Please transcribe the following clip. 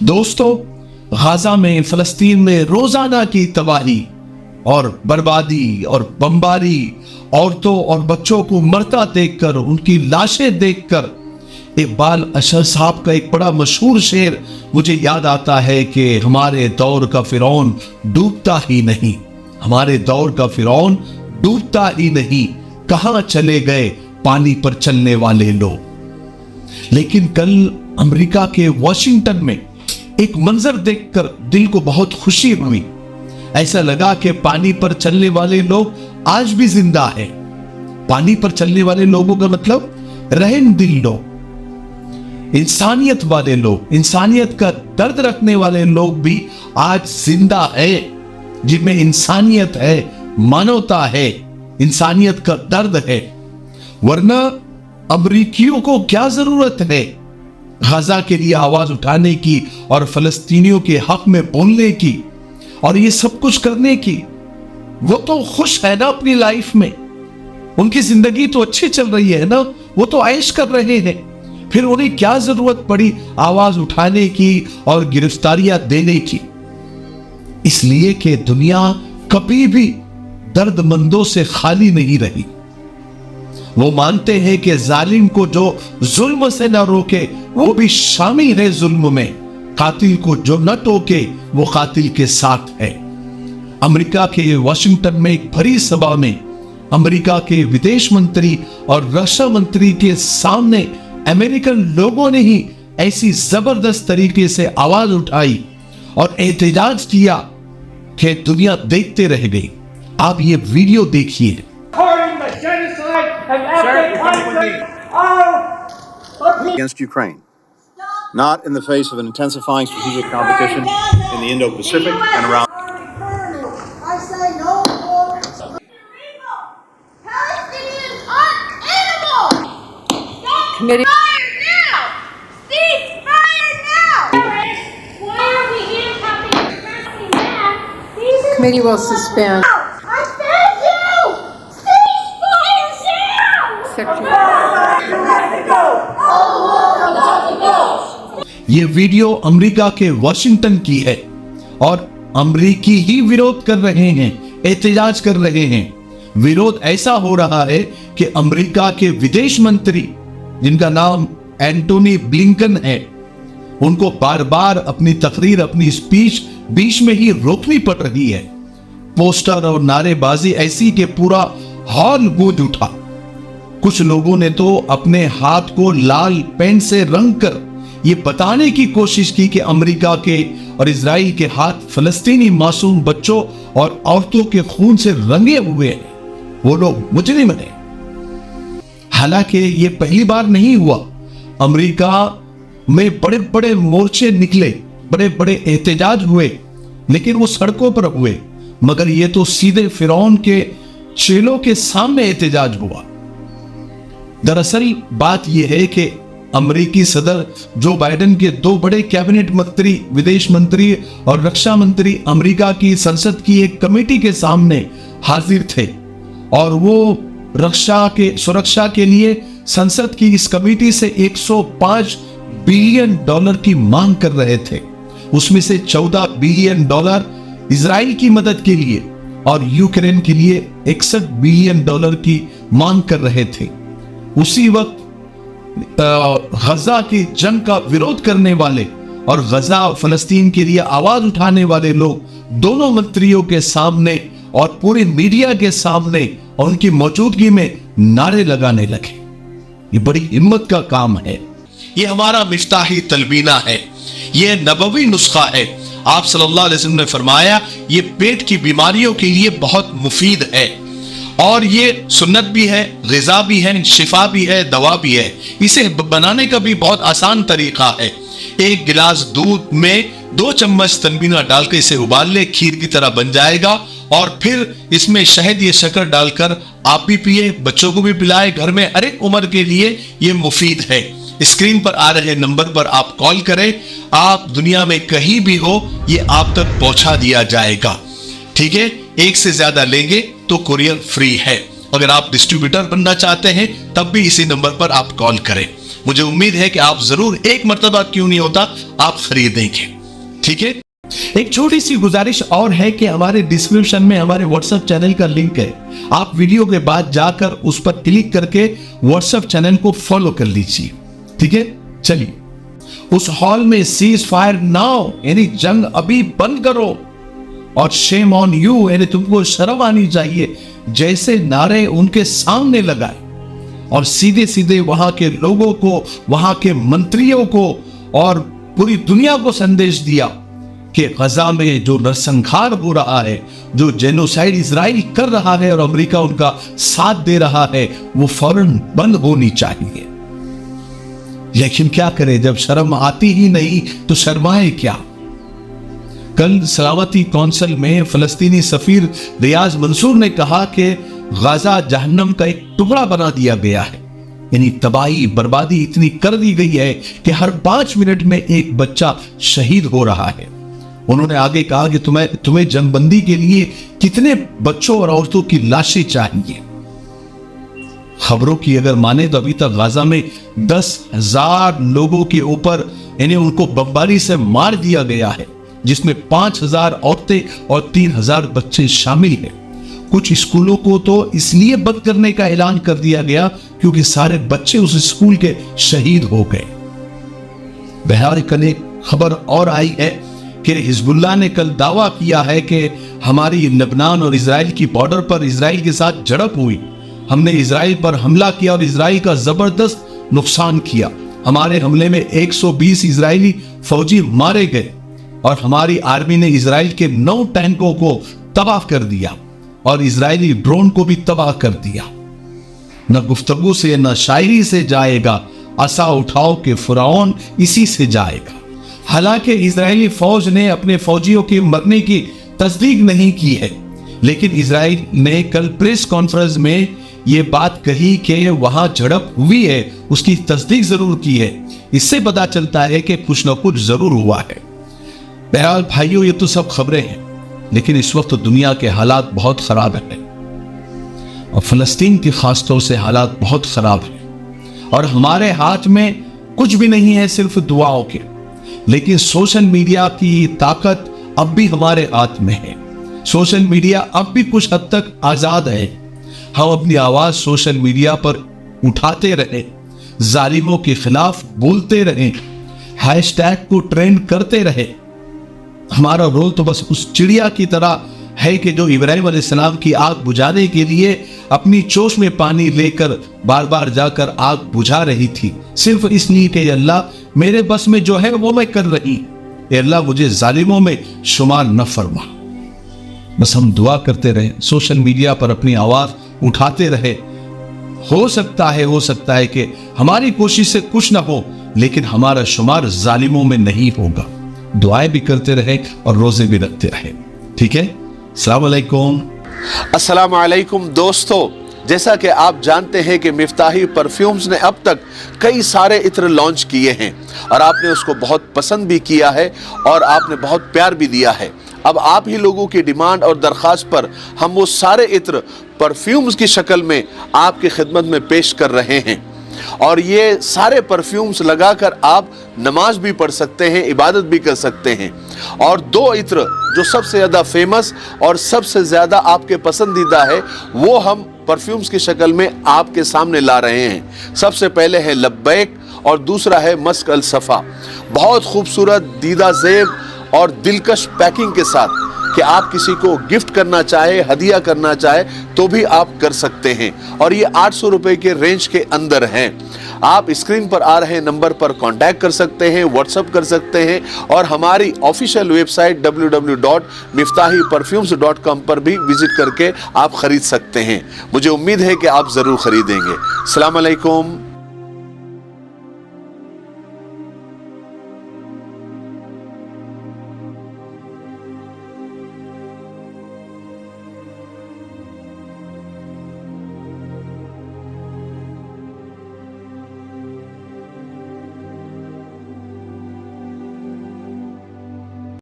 दोस्तों, गाजा में, फलस्तीन में रोजाना की तबाही और बर्बादी और बमबारी, औरतों और बच्चों को मरता देखकर, उनकी लाशें देखकर इकबाल अशर साहब का एक बड़ा मशहूर शेर मुझे याद आता है कि हमारे दौर का फिरौन डूबता ही नहीं, हमारे दौर का फिरौन डूबता ही नहीं, कहां चले गए पानी पर चलने वाले लोग। लेकिन कल अमेरिका के वॉशिंगटन में एक मंजर देखकर दिल को बहुत खुशी हुई। ऐसा लगा कि पानी पर चलने वाले लोग आज भी जिंदा हैं। पानी पर चलने वाले लोगों का मतलब रहम दिल लोग, इंसानियत वाले लोग, इंसानियत का दर्द रखने वाले लोग भी आज जिंदा है, जिनमें इंसानियत है, मानवता है, इंसानियत का दर्द है। वरना अमरीकियों को क्या जरूरत है गाजा के लिए आवाज उठाने की और फलस्तीनियों के हक में बोलने की और ये सब कुछ करने की। वो तो खुश है ना अपनी लाइफ में, उनकी जिंदगी तो अच्छी चल रही है ना, वो तो ऐश कर रहे हैं। फिर उन्हें क्या जरूरत पड़ी आवाज उठाने की और गिरफ्तारियां देने की? इसलिए कि दुनिया कभी भी दर्दमंदों से खाली नहीं रही। वो मानते हैं कि जालिम को जो जुल्म से न रोके वो भी शामिल है जुल्म में, कातिल को जो न टोके वो कातिल के साथ है। अमेरिका के वॉशिंगटन में एक भरी सभा में अमेरिका के विदेश मंत्री और रक्षा मंत्री के सामने अमेरिकन लोगों ने ही ऐसी जबरदस्त तरीके से आवाज उठाई और एहतजाज किया कि दुनिया देखते रह गई। आप ये वीडियो देखिए। Against Ukraine, not in the face of an intensifying strategic competition in the Indo-Pacific and around. I say no more. Palestinians aren't animals. Stop fire now. Cease fire now. Why are we handcuffing the man? Committee will suspend. I said you. Cease fire now. ये video America के Washington की है और अमेरिकी ही विरोध कर रहे हैं, एहतजाज कर रहे हैं। विरोध ऐसा हो रहा है कि अमेरिका के विदेश मंत्री, जिनका नाम एंटोनी ब्लिंकन है, उनको बार बार अपनी तकरीर, अपनी स्पीच बीच में ही रोकनी पड़ रही है। पोस्टर और नारेबाजी ऐसी कि पूरा हॉल गूंज उठा। कुछ लोगों ने तो अपने हाथ को लाल पेंट से रंग कर ये बताने की कोशिश की कि अमेरिका के और इजराइल के हाथ फलस्तीनी मासूम बच्चों और औरतों के खून से रंगे हुए हैं, वो लोग मुजरिम हैं। हालांकि ये पहली बार नहीं हुआ। अमेरिका में बड़े बड़े मोर्चे निकले, बड़े बड़े एहतजाज हुए, लेकिन वो सड़कों पर हुए, मगर ये तो सीधे फिरौन के चेलों के सामने एहतजाज हुआ। दरअसल बात यह है कि अमेरिकी सदर जो बाइडेन के दो बड़े कैबिनेट मंत्री, विदेश मंत्री और रक्षा मंत्री अमेरिका की संसद की एक कमेटी के सामने हाजिर थे और वो सुरक्षा के लिए संसद की इस कमेटी से 105 बिलियन डॉलर की मांग कर रहे थे। उसमें से 14 बिलियन डॉलर इजराइल की मदद के लिए और यूक्रेन के लिए 61 बिलियन डॉलर की मांग कर रहे थे। उसी वक्त गजा की जंग का विरोध करने वाले और गजा और फलस्तीन के लिए आवाज उठाने वाले लोग दोनों मंत्रियों के सामने और पूरे मीडिया के सामने और उनकी मौजूदगी में नारे लगाने लगे। ये बड़ी हिम्मत का काम है। ये हमारा मिफ्ताही तलबीना है, ये नबवी नुस्खा है। आप सल्लल्लाहु अलैहि वसल्लम ने फरमाया ये पेट की बीमारियों के लिए बहुत मुफीद है और ये सुन्नत भी है, ग़िज़ा भी है, शिफा भी है, दवा भी है। इसे बनाने का भी बहुत आसान तरीका है। एक गिलास दूध में 2 चम्मच तनबीना डालकर इसे उबाल ले, खीर की तरह बन जाएगा और फिर इसमें शहद या शक्कर डालकर आप भी पिए, बच्चों को भी पिलाए। घर में हर एक उम्र के लिए ये मुफीद है। स्क्रीन पर आ रहे नंबर पर आप कॉल करें, आप दुनिया में कहीं भी हो ये आप तक पहुंचा दिया जाएगा। ठीक है, एक से ज्यादा लेंगे तो कुरियर फ्री है। अगर आप डिस्ट्रीब्यूटर बनना चाहते हैं तब भी इसी नंबर पर आप कॉल करें। मुझे उम्मीद है कि आप जरूर, एक मर्तबा क्यों नहीं होता, आप खरीदेंगे। ठीक है। एक छोटी सी गुजारिश और है कि हमारे डिस्क्रिप्शन में हमारे व्हाट्सएप चैनल का लिंक है, आप वीडियो के बाद जाकर उस पर क्लिक करके व्हाट्सएप चैनल को फॉलो कर लीजिए, ठीक है। चलिए, उस हॉल में सीज फायर नाउ यानी जंग अभी बंद करो, और शेम ऑन यू यानी तुमको शर्म आनी चाहिए, जैसे नारे उनके सामने लगाए और सीधे सीधे वहां के लोगों को, वहां के मंत्रियों को और पूरी दुनिया को संदेश दिया कि गजा में जो नरसंहार हो रहा है, जो जेनोसाइड इजराइल कर रहा है और अमेरिका उनका साथ दे रहा है, वो फौरन बंद होनी चाहिए। लेकिन क्या करें, जब शर्म आती ही नहीं तो शर्माए क्या। कल सलामती कौंसिल में फलस्तीनी सफीर रियाज मंसूर ने कहा कि गाजा जहन्नम का एक टुकड़ा बना दिया गया है, यानी तबाही बर्बादी इतनी कर दी गई है कि हर 5 मिनट में एक बच्चा शहीद हो रहा है। उन्होंने आगे कहा कि तुम्हें जंगबंदी के लिए कितने बच्चों और औरतों की लाशें चाहिए। खबरों की अगर माने तो अभी तक गाजा में 10,000 लोगों के ऊपर यानी उनको बमबारी से मार दिया गया है, जिसमें 5,000 औरतें और 3,000 बच्चे शामिल हैं। कुछ स्कूलों को तो इसलिए बंद करने का ऐलान कर दिया गया क्योंकि सारे बच्चे उस स्कूल के शहीद हो गए। बहरहाल कल एक खबर और आई है कि हिजबुल्लाह ने कल दावा किया है कि हमारी लेबनान और इजराइल की बॉर्डर पर इजराइल के साथ झड़प हुई, हमने इजराइल पर हमला किया और इजराइल का जबरदस्त नुकसान किया। हमारे हमले में 120 इजरायली फौजी मारे गए और हमारी आर्मी ने इजराइल के 9 टैंकों को तबाह कर दिया और इजरायली ड्रोन को भी तबाह कर दिया। न गुफ्तगू से न शायरी से जाएगा, असा उठाओ के फिरौन इसी से जाएगा। हालांकि इजरायली फौज ने अपने फौजियों के मरने की तस्दीक नहीं की है, लेकिन इजराइल ने कल प्रेस कॉन्फ्रेंस में यह बात कही कि वहां झड़प हुई है, उसकी तस्दीक जरूर की है। इससे पता चलता है कि कुछ न कुछ जरूर हुआ है। बहरहाल भाइयों, ये तो सब खबरें हैं, लेकिन इस वक्त दुनिया के हालात बहुत खराब हैं और फलस्तीन के खासतौर से हालात बहुत खराब हैं और हमारे हाथ में कुछ भी नहीं है, सिर्फ दुआओं के। लेकिन सोशल मीडिया की ताकत अब भी हमारे हाथ में है। सोशल मीडिया अब भी कुछ हद तक आजाद है। हम अपनी आवाज सोशल मीडिया पर उठाते रहे, जालिमों के खिलाफ बोलते रहे, हैशटैग को ट्रेंड करते रहे। हमारा रोल तो बस उस चिड़िया की तरह है कि जो इब्राहिम अलैहिस्सलाम की आग बुझाने के लिए अपनी चोंच में पानी लेकर बार बार जाकर आग बुझा रही थी, सिर्फ इसलिए कि अल्लाह मेरे बस में जो है वो मैं कर रही, अल्लाह मुझे जालिमों में शुमार न फरमा। बस हम दुआ करते रहे, सोशल मीडिया पर अपनी आवाज उठाते रहे। हो सकता है कि हमारी कोशिश से कुछ ना हो, लेकिन हमारा शुमार जालिमों में नहीं होगा। दुआएं भी करते रहे और रोजे भी रखते रहे। ठीक है, अस्सलाम वालेकुम। अस्सलाम वालेकुम दोस्तों, जैसा कि आप जानते हैं कि मिफ्ताही परफ्यूम्स ने अब तक कई सारे इत्र लॉन्च किए हैं और आपने उसको बहुत पसंद भी किया है और आपने बहुत प्यार भी दिया है। अब आप ही लोगों की डिमांड और दरख्वास्त पर हम वो सारे इत्र परफ्यूम्स की शक्ल में आपकी खिदमत में पेश कर रहे हैं और ये सारे परफ्यूम्स लगाकर आप नमाज भी पढ़ सकते हैं, इबादत भी कर सकते हैं। और 2 इत्र जो सबसे ज़्यादा फेमस और सबसे ज़्यादा आपके पसंदीदा है, वो हम परफ्यूम्स की शक्ल में आपके सामने ला रहे हैं। सबसे पहले है लब्बैक और दूसरा है मस्क अल सफ़ा। बहुत खूबसूरत दीदा ज़ेब और दिलकश पैकिंग के साथ कि आप किसी को गिफ्ट करना चाहे, हदिया करना चाहे तो भी आप कर सकते हैं और ये 800 रुपए के रेंज के अंदर हैं। आप स्क्रीन पर आ रहे नंबर पर कांटेक्ट कर सकते हैं, व्हाट्सएप कर सकते हैं और हमारी ऑफिशियल वेबसाइट www.miftahiperfumes.com पर भी विजिट करके आप खरीद सकते हैं। मुझे उम्मीद है कि आप ज़रूर खरीदेंगे। अस्सलाम वालेकुम।